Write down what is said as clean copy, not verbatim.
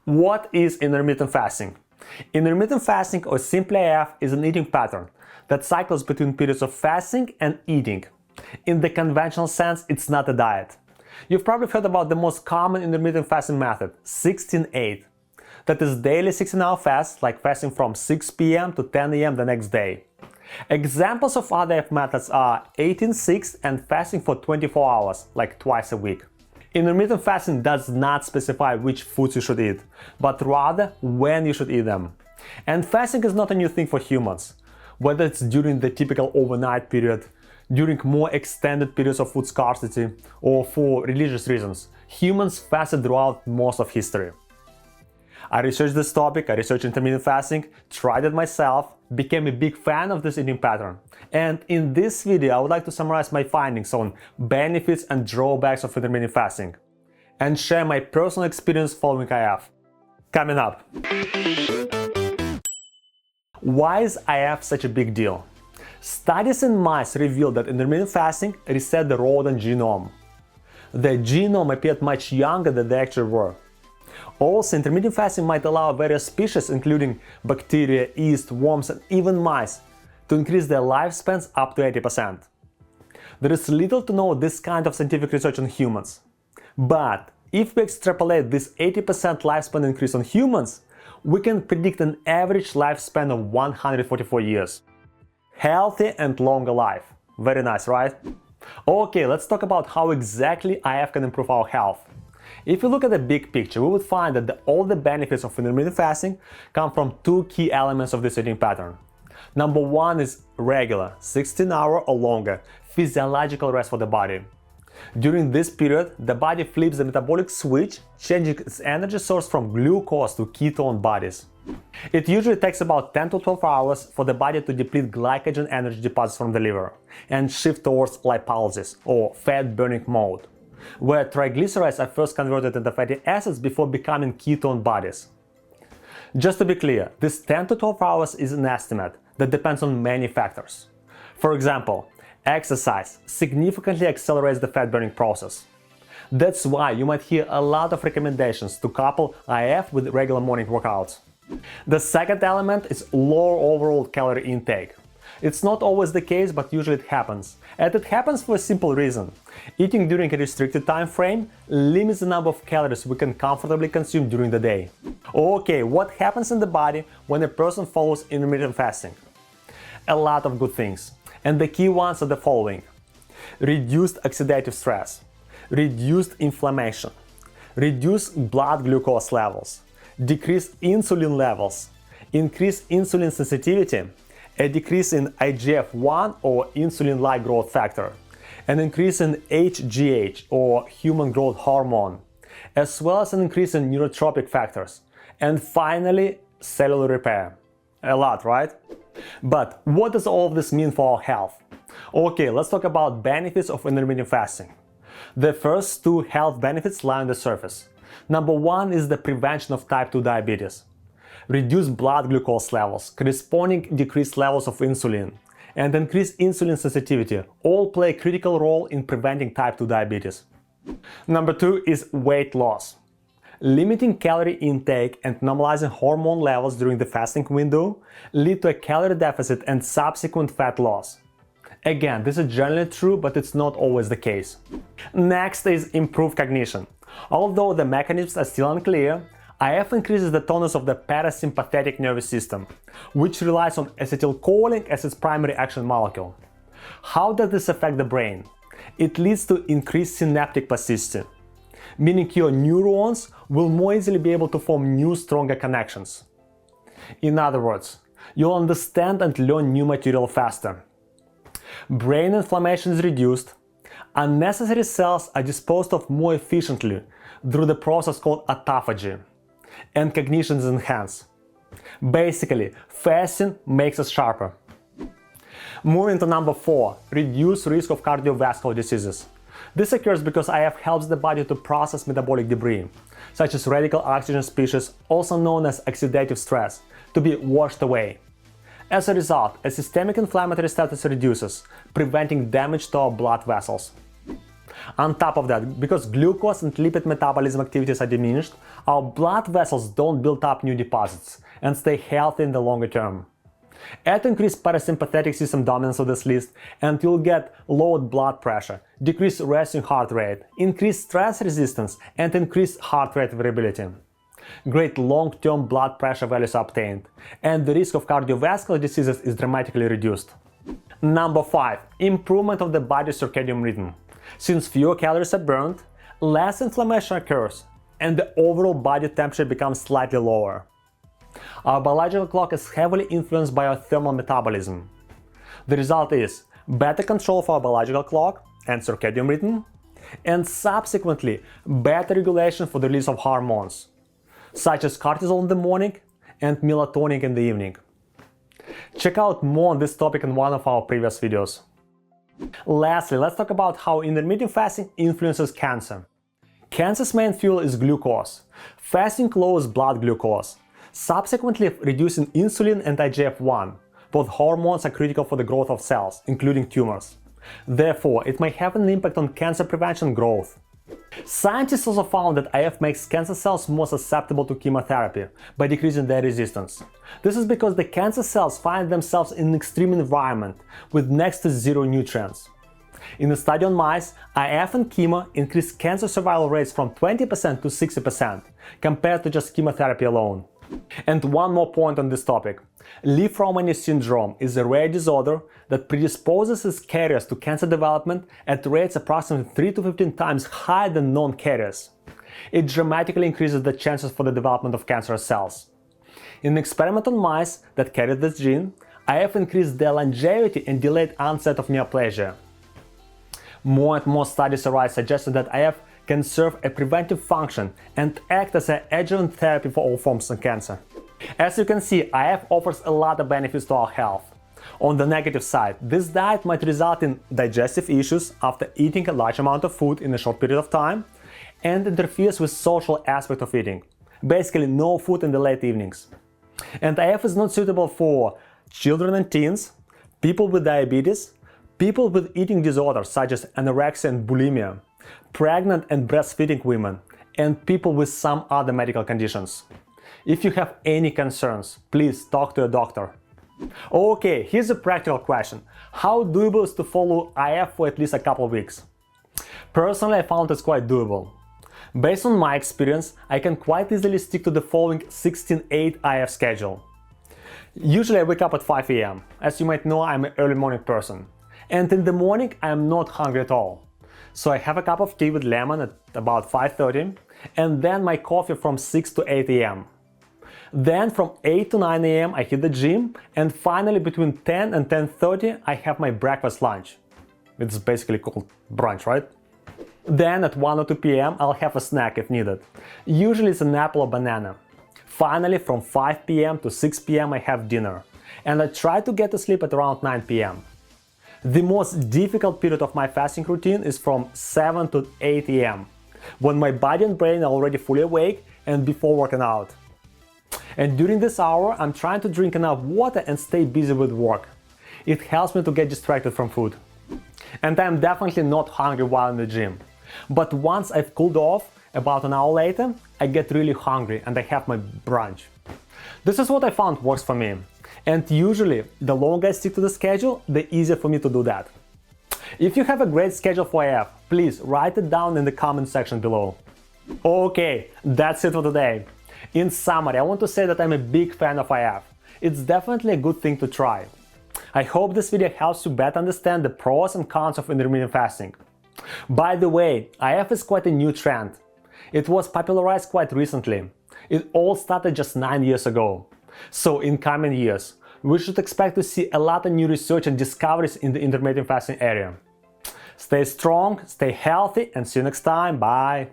What is intermittent fasting? Intermittent fasting, or simply IF, is an eating pattern that cycles between periods of fasting and eating. In the conventional sense, it's not a diet. You've probably heard about the most common intermittent fasting method, 16-8. That is daily 16-hour fast, like fasting from 6 p.m. to 10 a.m. the next day. Examples of other IF methods are 18-6 and fasting for 24 hours, like twice a week. Intermittent fasting does not specify which foods you should eat, but rather when you should eat them. And fasting is not a new thing for humans. Whether it's during the typical overnight period, during more extended periods of food scarcity, or for religious reasons, humans fasted throughout most of history. I researched this topic, I researched intermittent fasting, tried it myself, became a big fan of this eating pattern. And in this video, I would like to summarize my findings on benefits and drawbacks of intermittent fasting, and share my personal experience following IF. Coming up. Why is IF such a big deal? Studies in mice revealed that intermittent fasting reset the rodent genome. The genome appeared much younger than they actually were. Also, intermittent fasting might allow various species, including bacteria, yeast, worms, and even mice, to increase their lifespans up to 80%. There is little to know this kind of scientific research on humans. But if we extrapolate this 80% lifespan increase on humans, we can predict an average lifespan of 144 years. Healthy and longer life. Very nice, right? Okay, let's talk about how exactly IF can improve our health. If you look at the big picture, we would find that all the benefits of intermittent fasting come from two key elements of this eating pattern. Number one is regular, 16-hour or longer, physiological rest for the body. During this period, the body flips the metabolic switch, changing its energy source from glucose to ketone bodies. It usually takes about 10 to 12 hours for the body to deplete glycogen energy deposits from the liver and shift towards lipolysis, or fat-burning mode, where triglycerides are first converted into fatty acids before becoming ketone bodies. Just to be clear, this 10 to 12 hours is an estimate that depends on many factors. For example, exercise significantly accelerates the fat-burning process. That's why you might hear a lot of recommendations to couple IF with regular morning workouts. The second element is lower overall calorie intake. It's not always the case, but usually it happens. And it happens for a simple reason. Eating during a restricted time frame limits the number of calories we can comfortably consume during the day. Okay, what happens in the body when a person follows intermittent fasting? A lot of good things. And the key ones are the following: reduced oxidative stress, reduced inflammation, reduced blood glucose levels, decreased insulin levels, increased insulin sensitivity, a decrease in IGF-1 or insulin-like growth factor, an increase in HGH or human growth hormone, as well as an increase in neurotropic factors, and finally, cellular repair. A lot, right? But what does all of this mean for our health? Okay, let's talk about benefits of intermittent fasting. The first two health benefits lie on the surface. Number one is the prevention of type 2 diabetes. Reduced blood glucose levels, corresponding decreased levels of insulin, and increased insulin sensitivity all play a critical role in preventing type 2 diabetes. Number two is weight loss. Limiting calorie intake and normalizing hormone levels during the fasting window lead to a calorie deficit and subsequent fat loss. Again, this is generally true, but it's not always the case. Next is improved cognition. Although the mechanisms are still unclear, IF increases the tonus of the parasympathetic nervous system, which relies on acetylcholine as its primary action molecule. How does this affect the brain? It leads to increased synaptic plasticity, meaning your neurons will more easily be able to form new, stronger connections. In other words, you'll understand and learn new material faster. Brain inflammation is reduced, unnecessary cells are disposed of more efficiently through the process called autophagy, and cognition is enhanced. Basically, fasting makes us sharper. Moving to number 4, reduce risk of cardiovascular diseases. This occurs because IF helps the body to process metabolic debris, such as radical oxygen species, also known as oxidative stress, to be washed away. As a result, a systemic inflammatory status reduces, preventing damage to our blood vessels. On top of that, because glucose and lipid metabolism activities are diminished, our blood vessels don't build up new deposits and stay healthy in the longer term. Add increased parasympathetic system dominance of this list and you'll get lowered blood pressure, decreased resting heart rate, increased stress resistance, and increased heart rate variability. Great long-term blood pressure values are obtained, and the risk of cardiovascular diseases is dramatically reduced. Number 5. Improvement of the body's circadian rhythm. Since fewer calories are burned, less inflammation occurs, and the overall body temperature becomes slightly lower. Our biological clock is heavily influenced by our thermal metabolism. The result is better control of our biological clock and circadian rhythm, and subsequently better regulation for the release of hormones, such as cortisol in the morning and melatonin in the evening. Check out more on this topic in one of our previous videos. Lastly, let's talk about how intermittent fasting influences cancer. Cancer's main fuel is glucose. Fasting lowers blood glucose, subsequently reducing insulin and IGF-1. Both hormones are critical for the growth of cells, including tumors. Therefore, it may have an impact on cancer prevention growth. Scientists also found that IF makes cancer cells more susceptible to chemotherapy by decreasing their resistance. This is because the cancer cells find themselves in an extreme environment with next to zero nutrients. In a study on mice, IF and chemo increased cancer survival rates from 20% to 60% compared to just chemotherapy alone. And one more point on this topic. Li-Fraumeni syndrome is a rare disorder that predisposes its carriers to cancer development at rates approximately 3 to 15 times higher than non-carriers. It dramatically increases the chances for the development of cancerous cells. In an experiment on mice that carried this gene, IF increased their longevity and delayed onset of neoplasia. More and more studies arise suggesting that IF can serve a preventive function and act as an adjuvant therapy for all forms of cancer. As you can see, IF offers a lot of benefits to our health. On the negative side, this diet might result in digestive issues after eating a large amount of food in a short period of time and interferes with social aspect of eating. Basically, no food in the late evenings. And IF is not suitable for children and teens, people with diabetes, people with eating disorders such as anorexia and bulimia, pregnant and breastfeeding women, and people with some other medical conditions. If you have any concerns, please talk to a doctor. Okay, here's a practical question. How doable is to follow IF for at least a couple of weeks? Personally, I found it's quite doable. Based on my experience, I can quite easily stick to the following 16-8 IF schedule. Usually I wake up at 5 AM. As you might know, I'm an early morning person. And in the morning, I am not hungry at all. So I have a cup of tea with lemon at about 5:30, and then my coffee from 6 to 8 AM. Then from 8 to 9 AM I hit the gym, and finally between 10 and 10:30 I have my breakfast lunch. It's basically called brunch, right? Then at 1 or 2 PM I'll have a snack if needed. Usually it's an apple or banana. Finally from 5 PM to 6 PM I have dinner, and I try to get to sleep at around 9 PM. The most difficult period of my fasting routine is from 7 to 8 AM, when my body and brain are already fully awake and before working out. And during this hour, I'm trying to drink enough water and stay busy with work. It helps me to get distracted from food. And I'm definitely not hungry while in the gym. But once I've cooled off, about an hour later, I get really hungry and I have my brunch. This is what I found works for me. And usually, the longer I stick to the schedule, the easier for me to do that. If you have a great schedule for IF, please write it down in the comment section below. Okay, that's it for today. In summary, I want to say that I'm a big fan of IF. It's definitely a good thing to try. I hope this video helps you better understand the pros and cons of intermittent fasting. By the way, IF is quite a new trend. It was popularized quite recently. It all started just 9 years ago. So in coming years, we should expect to see a lot of new research and discoveries in the intermittent fasting area. Stay strong, stay healthy, and see you next time. Bye!